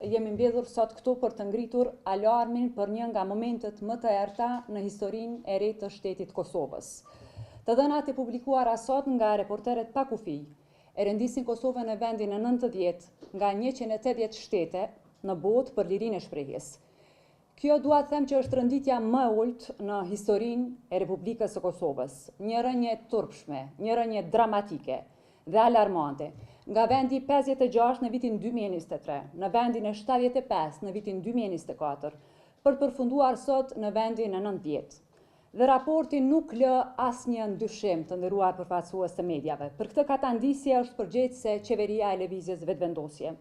Jemi mbledhur sot këtu për të ngritur alarmin për një nga momentet më të errta në historinë e re të shtetit Kosovës. Të dhënat e publikuara sot nga reporteret pa kufi e rendisin Kosovën në vendin e 90 nga 180 shtete në botë për lirinë e shprehjes. Kjo dua të them që është rënditja më e ulët në historinë e Republikës së Kosovës, një rënje turpshme, një rënje dramatike dhe alarmante. Nga vendi 56 në vitin 2023, në vendin e 75 në vitin 2024, për të përfunduar sot në vendin e 90. Dhe raporti nuk lë asnjë ndyshim të nderuar përfaqësues të medjave. Për këtë katandisje është përgjegjëse qeveria e lëvizjes vetëvendosje.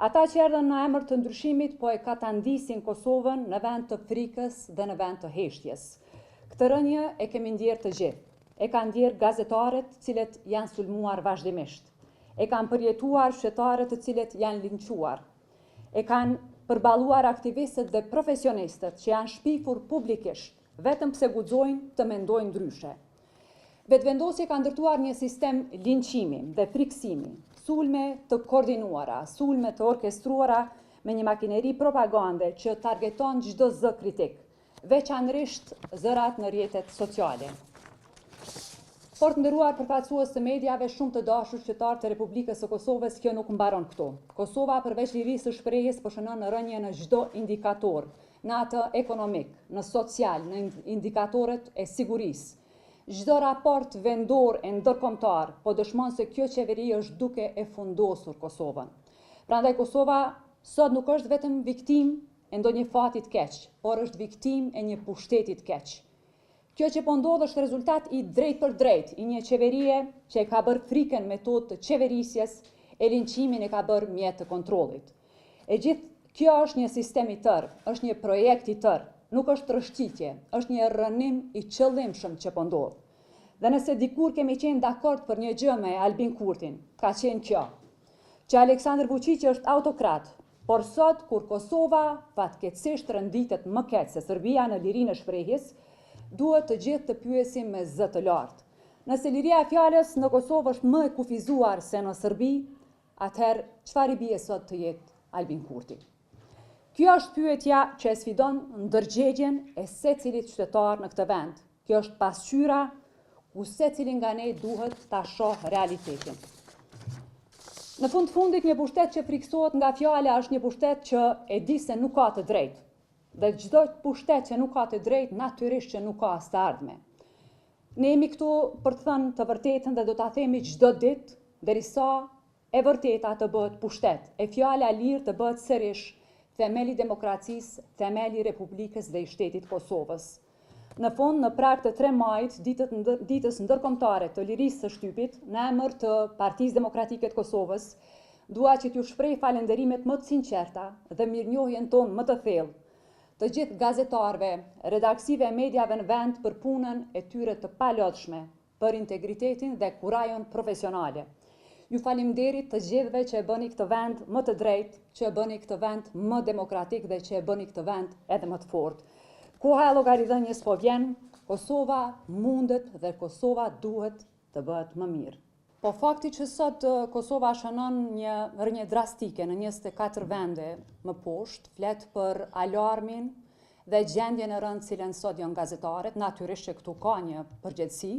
Ata që erdhën në emër të ndryshimit po e katandisin Kosovën në vend të frikës dhe në vend të heshtjes. Këtë rënje e kemi ndjerë të gjithë. E kanë ndjerë gazetarët, cilët janë sulmuar vazhdimisht. E kanë përjetuar fshetarët të cilët janë linquar. E kanë përballuar aktivistët dhe profesionistët që janë shpifur publikisht, vetëm pse guxojnë të mendojnë ndryshe. Vetëvendosja ka ndërtuar një sistem linqimi dhe friksimi, sulme të koordinuara, sulme të orkestruara me një makineri propagande që targeton çdo zë kritik, veçanërisht zërat në rrjetet sociale. Por të nderuar përfaqësues të medjave, shumë të dashur qytetarë të Republikës së Kosovës, kjo nuk mbaron këtu. Kosova përveç lirisë së shprehjes po shënon në rënje në çdo indikator, në atë ekonomik, në social, në indikatorët e sigurisë. Çdo raport vendor e ndërkombëtar po dëshmon se kjo qeveri është duke e fundosur Kosovën. Prandaj Kosova sot nuk është vetëm viktim e ndonjë fati të keq, por është viktim e një pushteti të keq. Kjo që po ndodh është rezultat i drejt për drejt i një qeverie që e ka bërë frikën metodë të qeverisjes, e linqimin e ka bërë mjet të kontrollit. E gjithë kjo është një sistem i tërë, është një projekt i tërë, nuk është rëshqitje, është një rënim i qëllimshëm që po ndodh. Dhe nëse dikur kemi qenë dakord për një gjë me Albin Kurtin, ka qenë kjo, që Aleksandar Vučić është autokrat, por sot kur Kosova fatkeqësisht rënditet më keq se Serbia në lirinë e shprehjes, duhet të gjithë të pyesim me zë të lartë. Nëse liria e fjalës në Kosovë është më e kufizuar se në Serbi, atëherë çfarë i bie sot të jetë Albin Kurti? Kjo është pyetja që e sfidon ndërgjegjen e secilit qytetar në këtë vend. Kjo është pasqyra ku secili nga ne duhet ta shohë realitetin. Në fundit një pushtet që friksohet nga fjala është një pushtet që e di se nuk ka të drejtë. Dhe çdo pushtet që nuk ka të drejtë, natyrisht që nuk ka as të ardhme. Ne jemi këtu për të thënë të vërtetën dhe do ta themi çdo ditë, derisa e vërteta të bëhet pushtet, e fjala lirë të bëhet sërish themeli i demokracisë, themeli i Republikës dhe i shtetit Kosovës. Në fund, në prag të 3 majit, ditës ndërkombëtare të lirisë së shtypit, në emër të Partisë Demokratike të Kosovës, dua që t'ju shpreh falënderimet më të sinqerta dhe mirënjohjen tonë më të thellë të gjithë gazetarëve, redaksive e medjave në vend për punën e tyre të palodhshme, për integritetin dhe kurajon profesionale. Ju faleminderit të gjithëve që e bëni këtë vend më të drejtë, që e bëni këtë vend më demokratik dhe që e bëni këtë vend edhe më të fortë. Koha e llogaridhënies po vjen, Kosova mundet dhe Kosova duhet të bëhet më mirë. Po fakti që sot Kosova shënon një rënje drastike në 24 vende më poshtë, flet për alarmin dhe gjendjen e rëndë cilën sot janë gazetarët, natyrisht që këtu ka një përgjegjësi.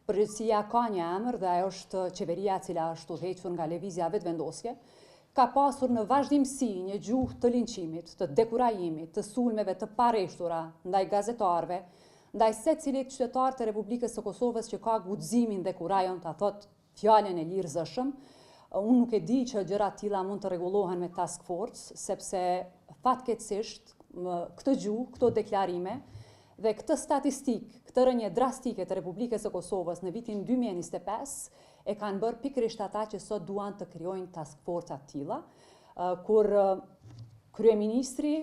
Përgjegjësia ka një emër dhe ajo është qeveria e cila është udhëhequr nga lëvizja vetëvendosje. Ka pasur në vazhdimsi një gjuhë të linqimit, të dekurajimit, të sulmeve të parreshtura ndaj gazetarëve, ndaj secilit qytetar të Republikës së Kosovës që ka guximin dhe kurajon ta thotë fjalën e lirëzëshëm. Unë nuk e di që gjëra të tilla mund të rregullohen me task force, sepse fatkeqësisht këtë gjuhë, këto deklarime dhe këtë statistikë, këtë rënje drastike të Republikës së Kosovës në vitin 2025 e kanë bërë pikërisht ata që sot duan të krijojnë task force të tilla, kur kryeministri,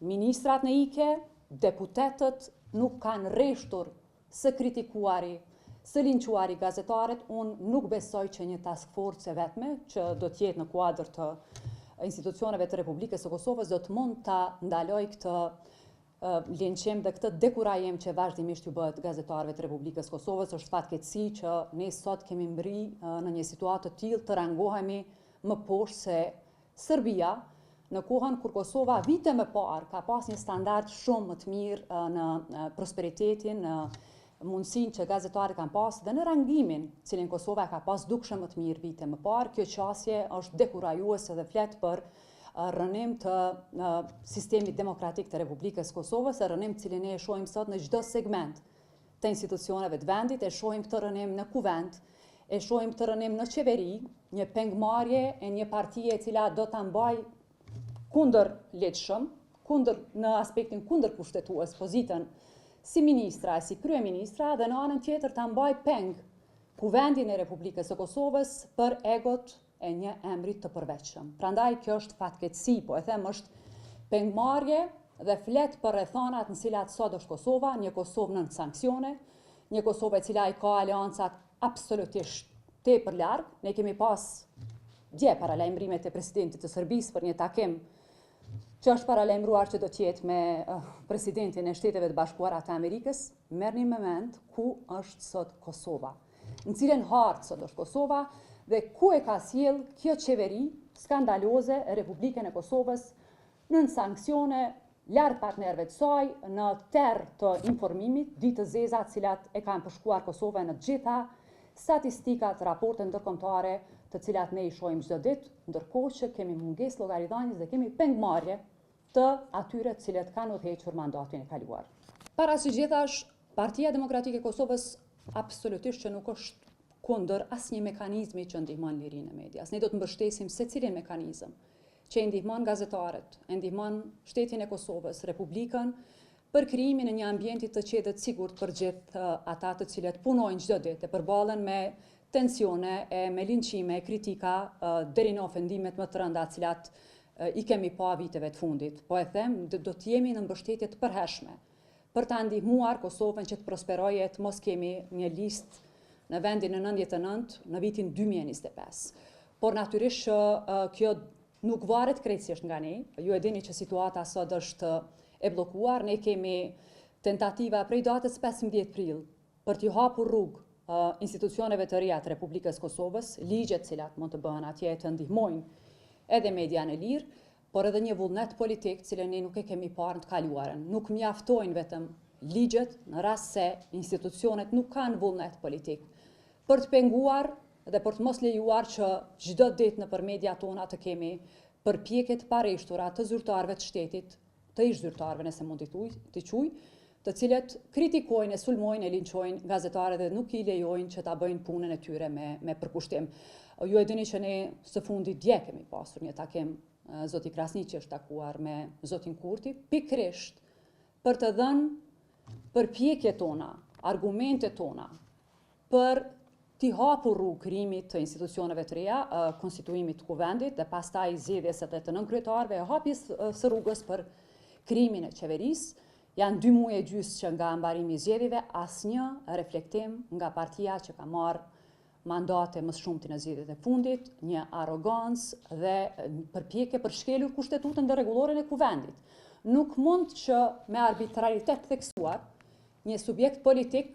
ministrat në ike, deputetët nuk kanë rreshtur së kritikuari, së linquari gazetarët, unë nuk besoj që një task force e vetme, që do t'jetë në kuadër të institucioneve të Republikës së Kosovës, do të mund ta ndaloj këtë linqim dhe këtë dekurajim që vazhdimisht ju bëhet gazetarëve të Republikës së Kosovës. Është fatkeqësi që ne sot kemi mbri në një situatë të tillë të rangohemi më poshtë se Serbia në kohën kur Kosova vite më parë ka pas një standard shumë më të mirë në prosperitetin, në mundësinë që gazetarët kanë pas dhe në rangimin cilin Kosova ka pas dukshëm më të mirë vite më parë. Kjo qasje është dekurajuese dhe flet për rënim të sistemit demokratik të Republikës Kosovës, rënim cilin e shohim sot në çdo segment të institucioneve të vendit, e shohim këtë rënim në kuvend, e shohim këtë rënim në qeveri, një pengmarrje e një partie e cila do ta mbaj kundër lehtëshëm, në aspektin kundër kushtetues pozitën si ministra, si kryeministra, dhe në anën tjetër ta mbaj peng kuvendin e Republikës së Kosovës për egot e një emri të përveçshëm. Prandaj kjo është fatkeqësi, po e them është pengmarrje dhe flet për rrethonat në cilat sot është Kosova, një Kosovë nën sanksione, një Kosovë e cila i ka aleancat absolutisht tepër larg. Ne kemi pas dje paralajmërimet e presidentit të Serbisë për një takim që është paralajmëruar që do të jetë me presidentin e Shteteve të Bashkuara të Amerikës. Merrni mend ku është sot Kosova, në cilën hartë sot është Kosova dhe ku e ka sjell kjo qeveri skandaloze e Republikën e Kosovës nën sanksione, larg partnerëve të saj, në terr të informimit, ditë të zeza të cilat e kanë përshkuar Kosovën në të gjitha statistikat, raporte ndërkombëtare, të cilat ne i shohim çdo ditë, ndërkohë që kemi mungesë llogaridhënies dhe kemi pengmarrje të atyre të cilët kanë udhëhequr mandatin e kaluar. Para së gjithash, Partia Demokratike e Kosovës absolutisht që nuk është kundër asnjë mekanizmi që ndihmon lirinë e medias. Ne do të mbështesim secilin mekanizëm që i ndihmon gazetarët, e ndihmon Shtetin e Kosovës, Republikën, për krijimin e një ambienti të qetë të sigurt për gjithë ata të cilët punojnë çdo ditë e përballen me tensione, me linçime, kritika, deri në ofendimet më të rënda të cilat i kemi pa viteve të fundit. Po e them, do të jemi në mbështetje të përhershme për ta ndihmuar Kosovën që të prosperojë, të mos kemi një listë në vendin e 99 në vitin 2025. Por natyrisht kjo nuk varet krejtësisht nga ne. Ju e dini që situata sot është e bllokuar. Ne kemi tentativa prej datës 15 prill për t'i hapur rrugë institucioneve të reja të Republikës Kosovës, ligjet cilat mund të bëhen atje të ndihmojnë edhe median e lirë, por edhe një vullnet politik cilën ne nuk e kemi parë të kaluarën. Nuk mjaftojnë vetëm ligjet në rast se institucionet nuk kanë vullnet politik për të penguar dhe për të mos lejuar që çdo ditë nëpër media tona të kemi përpjekje të pareshtura të zyrtarëve të shtetit, të ish zyrtarëve nëse mund t'i quaj, të cilët kritikojnë, e sulmojnë, e linçojnë gazetarët dhe nuk i lejojnë që ta bëjnë punën e tyre me përkushtim. Ju e dini që ne së fundi dje kemi pasur një takim, zoti Krasniqi është takuar me zotin Kurti, pikërisht për të dhënë përpjekjet tona, argumentet tona për t'i hapur rrugë krijimit të institucioneve të reja, konstituimit të kuvendit dhe pastaj zgjedhjes edhe të nënkryetarëve, e hapjes së rrugës për krijimin e qeverisë. Janë 2 muaj e gjysmë që nga mbarimi i zgjedhjeve asnjë reflektim nga partia që ka marrë mandate më shumti në zgjedhjet e fundit, një arrogancë dhe përpjekje për shkelur kushtetutën dhe rregulloren e kuvendit. Nuk mund që me arbitraritet theksuar një subjekt politik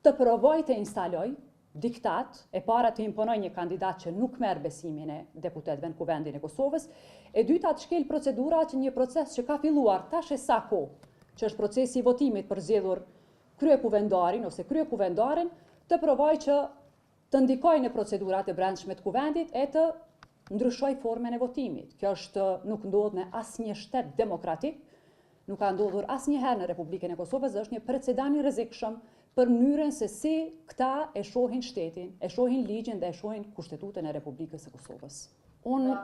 të provojë të instalojë diktat, e para të imponoj një kandidat që nuk merr besimin e deputetëve në kuvendin e Kosovës, e dyta të shkel procedurat që një proces që ka filluar tash e sa kohë, që është procesi i votimit për zgjedhur kryekuvendarin ose kryekuvendaren, të provojë që të ndikojë në procedurat e brendshme të kuvendit e të ndryshoj formën e votimit. Kjo nuk ndodh në asnjë shtet demokratik, nuk ka ndodhur asnjëherë në Republikën e Kosovës, dhe është një precedent i rrezikshëm për mënyrën se si këta e shohin shtetin, e shohin ligjin dhe e shohin kushtetutën e Republikës së Kosovës. Unë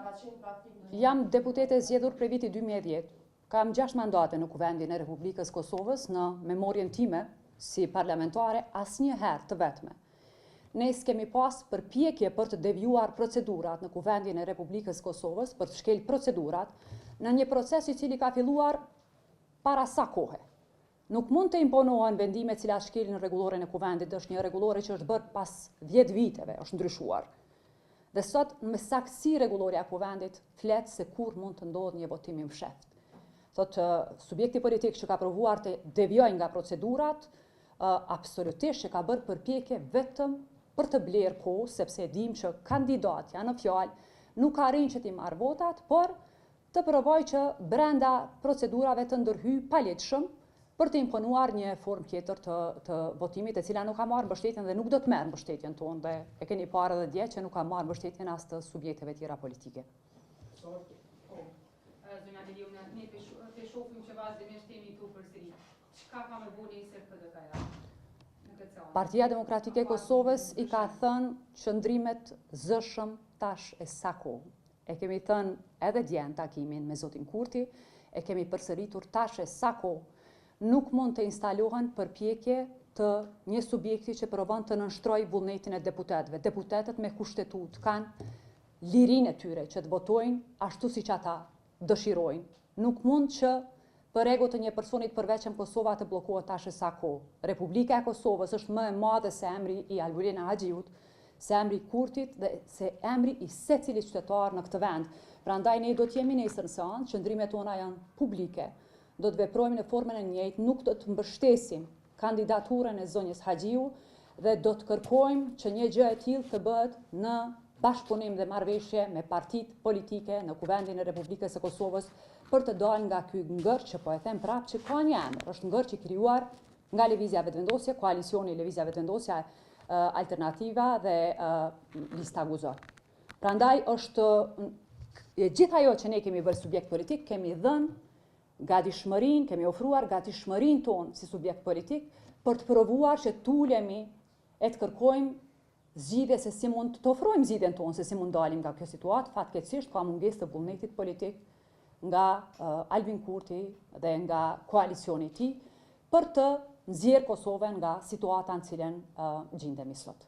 jam deputete zgjedhur prej vitit 2010. Kam 6 mandate në kuvendin e Republikës Kosovës, në memorien time si parlamentare asnjëherë të vetme. Ne s'kemi pas përpjekje për të devijuar procedurat në kuvendin e Republikës Kosovës, për të shkel procedurat në një proces i cili ka filluar para sa kohe. Nuk mund të imponohen vendime cilat shkelin rregulloren e kuvendit, është një rregullore që është bërë pas 10 viteve, është ndryshuar. Dhe sot me saktësi rregulloria e kuvendit flet se kur mund të ndodhë një votim i msheft. Thotë subjekti politik që ka provuar të devijojë nga procedurat, absolutisht që ka bërë përpjekje vetëm për të blerë kohë, sepse dim që kandidat janë në fjalë, nuk arrin që t'i marrë votat, por të provoj që brenda procedurave të ndërhyj paletshëm për të imponuar një formë tjetër të votimit, e cila nuk ka marrë mbështetjen dhe nuk do të merr mbështetjen tonë, dhe e keni parë edhe dje që nuk ka marrë mbështetjen as të subjekteve tjera politike. Zonja Liliu, ne të shohim që vazhdimisht jemi këtu përsëri. Çka ka me bëu nesër PDK-ja? Partia Demokratike e Kosovës i ka thënë qëndrimet zëshëm tash e sa kohë. E kemi thënë edhe dje në takimin me zotin Kurti, e kemi përsëritur tash e sa kohë. Nuk mund të instalohen përpjekje të një subjekti që provon të nënshtrojë vullnetin e deputetëve. Deputetët me kushtetut kanë lirinë e tyre që të votojnë ashtu siç ata dëshirojnë. Nuk mund që për ego të një personit përveçëm Kosova të bllokohet tash e sa kohë. Republika e Kosovës është më e madhe se emri i Albulina Haxhiut, se emri i Kurtit dhe se emri i secilit qytetar në këtë vend. Prandaj ne do të jemi nesër në seancë, qëndrimet tona janë publike. Do të veprojmë në formën e njëjtë, nuk do të mbështesim kandidaturën e zonjës Haxhiu dhe do të kërkojmë që një gjë e tillë të bëhet në bashkëpunim dhe marrëveshje me partitë politike në Kuvendin e Republikës së Kosovës për të dalë nga ky ngër që po e them prapë që ka një emër, është ngër që krijuar nga Lëvizja Vetëvendosje, koalicioni Lëvizja Vetëvendosja Alternativa dhe Lista Guzor. Prandaj është gjithë ajo që ne kemi bërë subjekt politik, kemi dhënë gatishmërinë, kemi ofruar gatishmërinë tonë si subjekt politik për të provuar që të ulemi e të kërkojmë zgjidhje se si mund të ofrojmë zgjidhjen tonë, se si mund dalim nga kjo situatë. Fatkeqësisht ka mungesë të vullnetit politik nga Albin Kurti dhe nga koalicioni i tij për të nxjerrë Kosovën nga situata në cilën gjendemi sot.